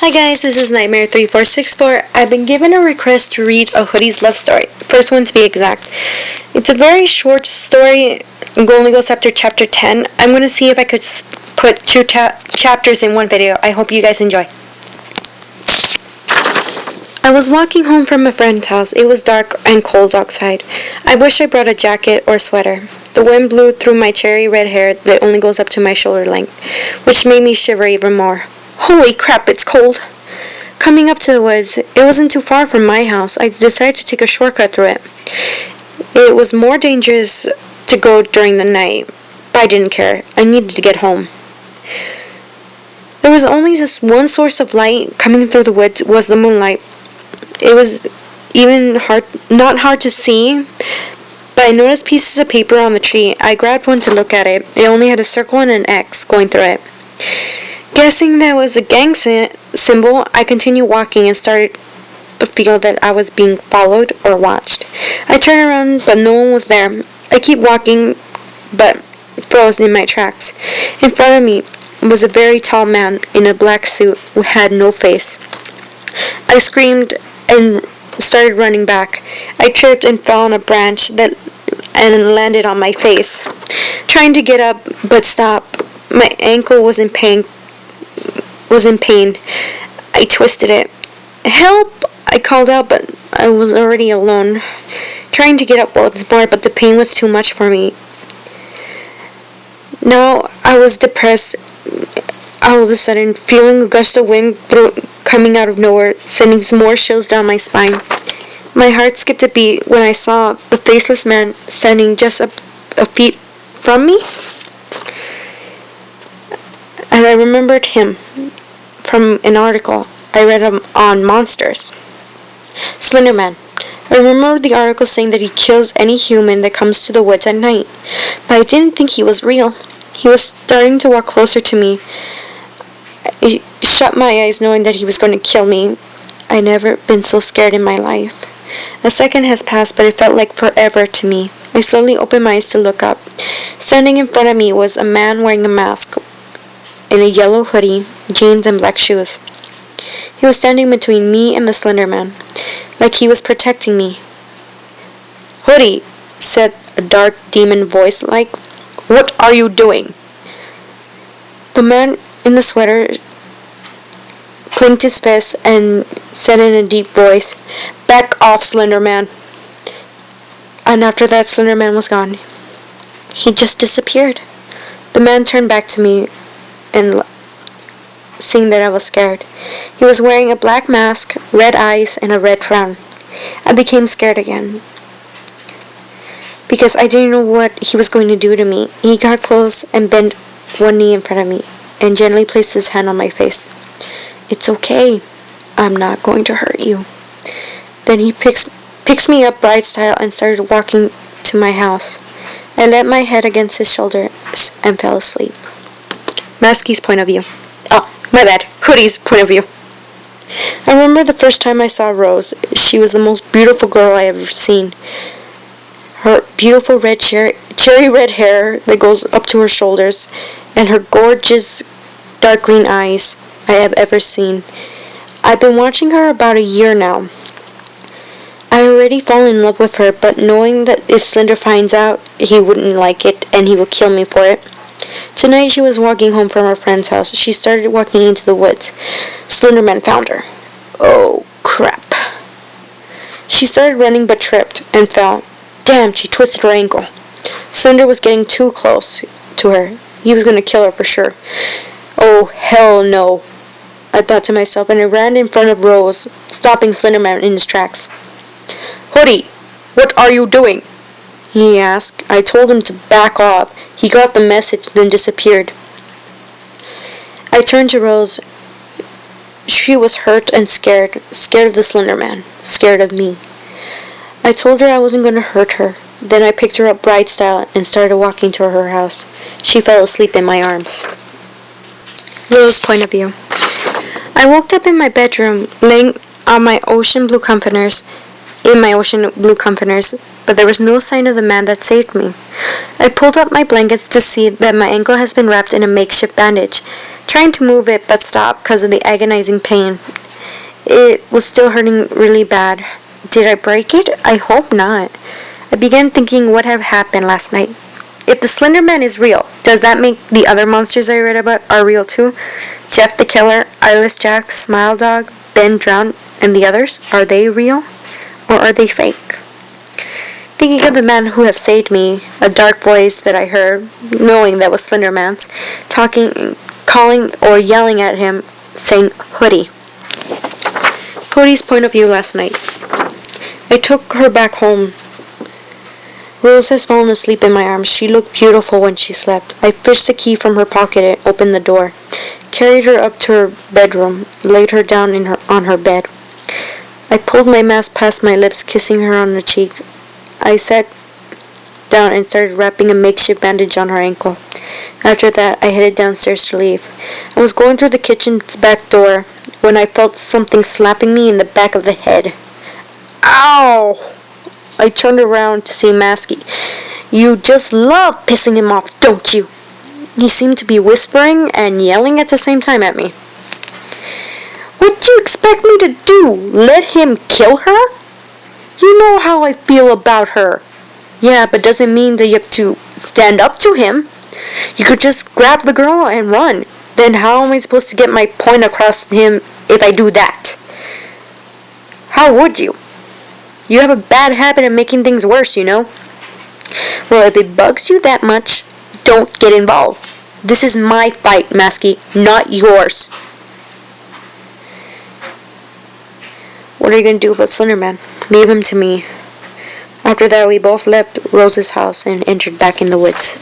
Hi guys, this is Nightmare3464. I've been given a request to read a Hoodie's love story, first one to be exact. It's a very short story, it only goes up to chapter 10. I'm going to see if I could put two chapters in one video. I hope you guys enjoy. I was walking home from a friend's house. It was dark and cold outside. I wish I brought a jacket or sweater. The wind blew through my cherry red hair that only goes up to my shoulder length, which made me shiver even more. Holy crap, it's cold. Coming up to the woods, it wasn't too far from my house. I decided to take a shortcut through it. It was more dangerous to go during the night, but I didn't care. I needed to get home. There was only this one source of light coming through the woods was the moonlight. It was not hard to see, but I noticed pieces of paper on the tree. I grabbed one to look at it. It only had a circle and an X going through it. Guessing that was a gang symbol, I continued walking and started to feel that I was being followed or watched. I turned around, but no one was there. I keep walking, but froze in my tracks. In front of me was a very tall man in a black suit who had no face. I screamed and started running back. I tripped and fell on a branch and landed on my face. Trying to get up, but stopped. My ankle was in pain. I twisted it. Help! I called out, but I was already alone. Trying to get up once more, but the pain was too much for me. Now I was depressed. All of a sudden, feeling a gust of wind coming out of nowhere, sending some more chills down my spine. My heart skipped a beat when I saw the faceless man standing just a feet from me. And I remembered him from an article I read on monsters. Slender Man. I remembered the article saying that he kills any human that comes to the woods at night, but I didn't think he was real. He was starting to walk closer to me. I shut my eyes knowing that he was going to kill me. I'd never been so scared in my life. A second has passed, but it felt like forever to me. I slowly opened my eyes to look up. Standing in front of me was a man wearing a mask in a yellow hoodie, jeans, and black shoes. He was standing between me and the Slender Man, like he was protecting me. Hoodie, said a dark demon voice like, "What are you doing?" The man in the sweater clinked his fist and said in a deep voice, "Back off, Slender Man." And after that, Slender Man was gone. He just disappeared. The man turned back to me and seeing that I was scared. He was wearing a black mask, red eyes, and a red frown. I became scared again because I didn't know what he was going to do to me. He got close and bent one knee in front of me and gently placed his hand on my face. "It's okay. I'm not going to hurt you." Then he picks me up bride style and started walking to my house. I let my head against his shoulders and fell asleep. Masky's point of view. Oh, my bad. Hoodie's point of view. I remember the first time I saw Rose. She was the most beautiful girl I ever seen. Her beautiful red cherry red hair that goes up to her shoulders, and her gorgeous dark green eyes I have ever seen. I've been watching her about a year now. I already fallen in love with her, but knowing that if Slender finds out, he wouldn't like it and he will kill me for it. Tonight she was walking home from her friend's house. She started walking into the woods. Slender Man found her. Oh, crap. She started running but tripped and fell. Damn, she twisted her ankle. Slender was getting too close to her. He was going to kill her for sure. Oh, hell no, I thought to myself, and I ran in front of Rose, stopping Slender Man in his tracks. "Hoodie, what are you doing?" he asked. I told him to back off. He got the message, then disappeared. I turned to Rose. She was hurt and scared of the Slender Man, scared of me. I told her I wasn't going to hurt her. Then I picked her up bride style and started walking to her house. She fell asleep in my arms. Rose's point of view. I woke up in my bedroom, laying on my ocean blue comforters, but there was no sign of the man that saved me. I pulled up my blankets to see that my ankle has been wrapped in a makeshift bandage. trying to move it but stopped because of the agonizing pain. It was still hurting really bad. Did I break it? I hope not. I began thinking what had happened last night. If the Slender Man is real, does that make the other monsters I read about are real too? Jeff the Killer, Eyeless Jack, Smile Dog, Ben Drowned, and the others? Are they real? Or are they fake? Thinking of the man who had saved me, a dark voice that I heard, knowing that was Slender Man's, talking, calling, or yelling at him, saying, Hoodie. Hoodie's point of view last night. I took her back home. Rose has fallen asleep in my arms. She looked beautiful when she slept. I fished a key from her pocket and opened the door, carried her up to her bedroom, laid her down on her bed. I pulled my mask past my lips, kissing her on the cheek. I sat down and started wrapping a makeshift bandage on her ankle. After that, I headed downstairs to leave. I was going through the kitchen's back door when I felt something slapping me in the back of the head. Ow! I turned around to see Masky. You just love pissing him off, don't you? He seemed to be whispering and yelling at the same time at me. What do you expect me to do? Let him kill her? You know how I feel about her. Yeah, but doesn't mean that you have to stand up to him. You could just grab the girl and run. Then how am I supposed to get my point across to him if I do that? How would you? You have a bad habit of making things worse, you know. Well, if it bugs you that much, don't get involved. This is my fight, Masky, not yours. What are you going to do about Slenderman? Leave him to me. After that, we both left Rose's house and entered back in the woods.